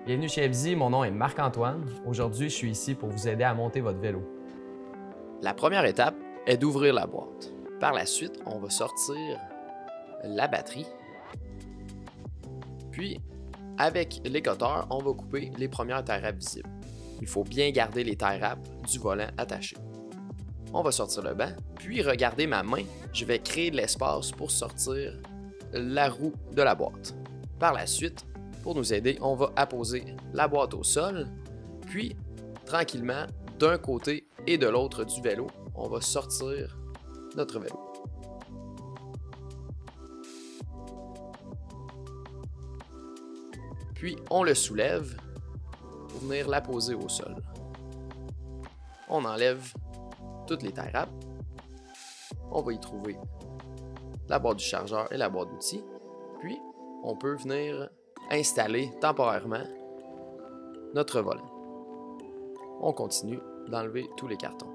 Bienvenue chez Ebzy, mon nom est Marc-Antoine. Aujourd'hui, je suis ici pour vous aider à monter votre vélo. La première étape est d'ouvrir la boîte. Par la suite, on va sortir la batterie. Puis, avec l'écoteur, on va couper les premières tie wraps visibles. Il faut bien garder les tie wraps du volant attachés. On va sortir le banc, puis regardez ma main, je vais créer de l'espace pour sortir la roue de la boîte. Par la suite, pour nous aider, on va apposer la boîte au sol, puis tranquillement, d'un côté et de l'autre du vélo, on va sortir notre vélo. Puis on le soulève pour venir la poser au sol. On enlève toutes les tie wraps. On va y trouver la boîte du chargeur et la boîte d'outils. Puis on peut venir installer temporairement notre volant. On continue d'enlever tous les cartons.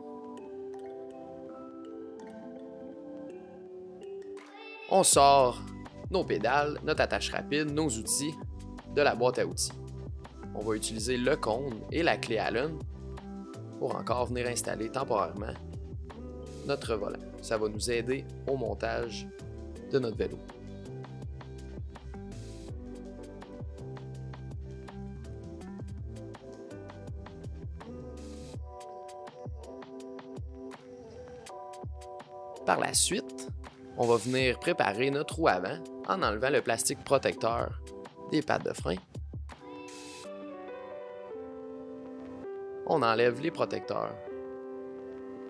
On sort nos pédales, notre attache rapide, nos outils de la boîte à outils. On va utiliser le cône et la clé Allen pour encore venir installer temporairement notre volant. Ça va nous aider au montage de notre vélo. Par la suite, on va venir préparer notre roue avant en enlevant le plastique protecteur des pattes de frein. On enlève les protecteurs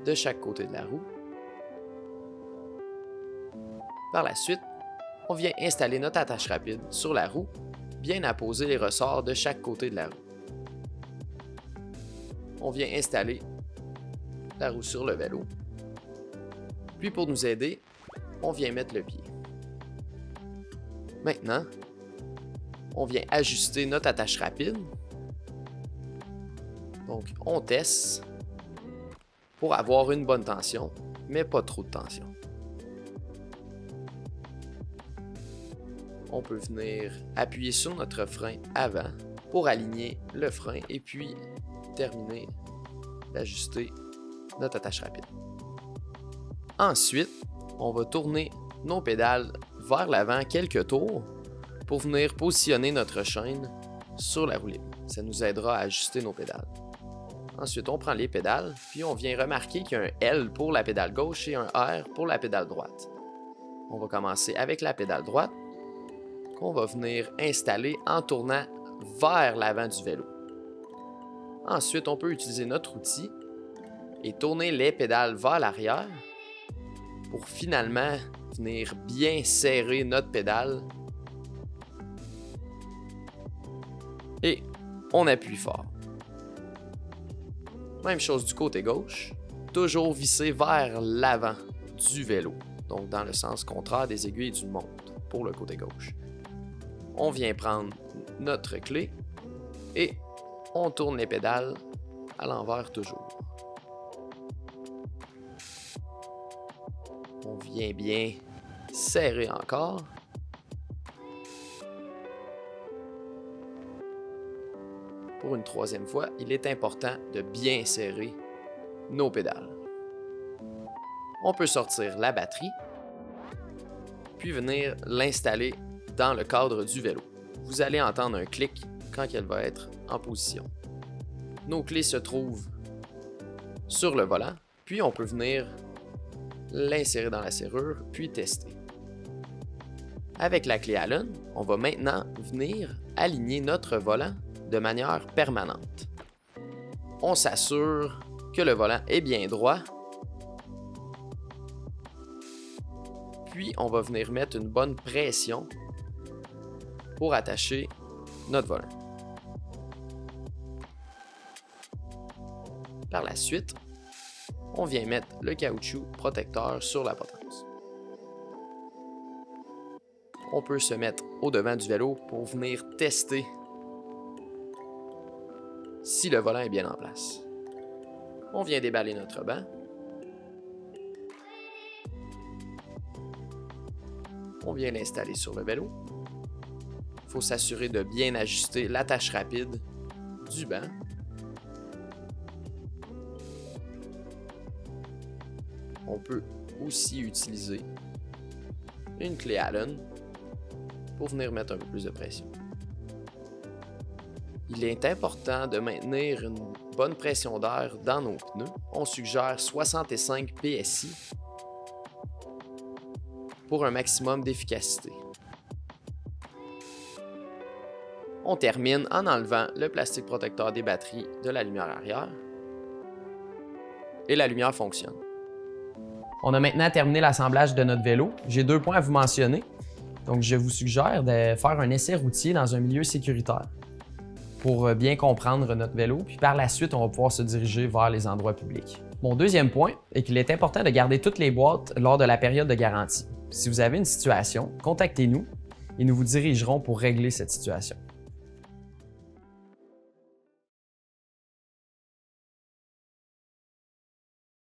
de chaque côté de la roue. Par la suite, on vient installer notre attache rapide sur la roue, bien apposer les ressorts de chaque côté de la roue. On vient installer la roue sur le vélo. Puis pour nous aider, on vient mettre le pied. Maintenant, on vient ajuster notre attache rapide. Donc, on teste pour avoir une bonne tension, mais pas trop de tension. On peut venir appuyer sur notre frein avant pour aligner le frein et puis terminer d'ajuster notre attache rapide. Ensuite, on va tourner nos pédales vers l'avant quelques tours pour venir positionner notre chaîne sur la roue libre. Ça nous aidera à ajuster nos pédales. Ensuite, on prend les pédales, puis on vient remarquer qu'il y a un L pour la pédale gauche et un R pour la pédale droite. On va commencer avec la pédale droite, qu'on va venir installer en tournant vers l'avant du vélo. Ensuite, on peut utiliser notre outil et tourner les pédales vers l'arrière pour finalement venir bien serrer notre pédale. Et on appuie fort. Même chose du côté gauche, toujours visser vers l'avant du vélo, donc dans le sens contraire des aiguilles d'une montre pour le côté gauche. On vient prendre notre clé et on tourne les pédales à l'envers toujours. On vient bien serrer encore. Pour une troisième fois, il est important de bien serrer nos pédales. On peut sortir la batterie, puis venir l'installer dans le cadre du vélo. Vous allez entendre un clic quand elle va être en position. Nos clés se trouvent sur le volant, puis on peut venir l'insérer dans la serrure, puis tester. Avec la clé Allen, on va maintenant venir aligner notre volant de manière permanente. On s'assure que le volant est bien droit, puis on va venir mettre une bonne pression pour attacher notre volant. Par la suite, on vient mettre le caoutchouc protecteur sur la potence. On peut se mettre au devant du vélo pour venir tester si le volant est bien en place. On vient déballer notre banc. On vient l'installer sur le vélo. Il faut s'assurer de bien ajuster l'attache rapide du banc. On peut aussi utiliser une clé Allen pour venir mettre un peu plus de pression. Il est important de maintenir une bonne pression d'air dans nos pneus. On suggère 65 PSI pour un maximum d'efficacité. On termine en enlevant le plastique protecteur des batteries de la lumière arrière et la lumière fonctionne. On a maintenant terminé l'assemblage de notre vélo. J'ai 2 points à vous mentionner. Donc, je vous suggère de faire un essai routier dans un milieu sécuritaire pour bien comprendre notre vélo, puis par la suite, on va pouvoir se diriger vers les endroits publics. Mon deuxième point est qu'il est important de garder toutes les boîtes lors de la période de garantie. Si vous avez une situation, contactez-nous et nous vous dirigerons pour régler cette situation.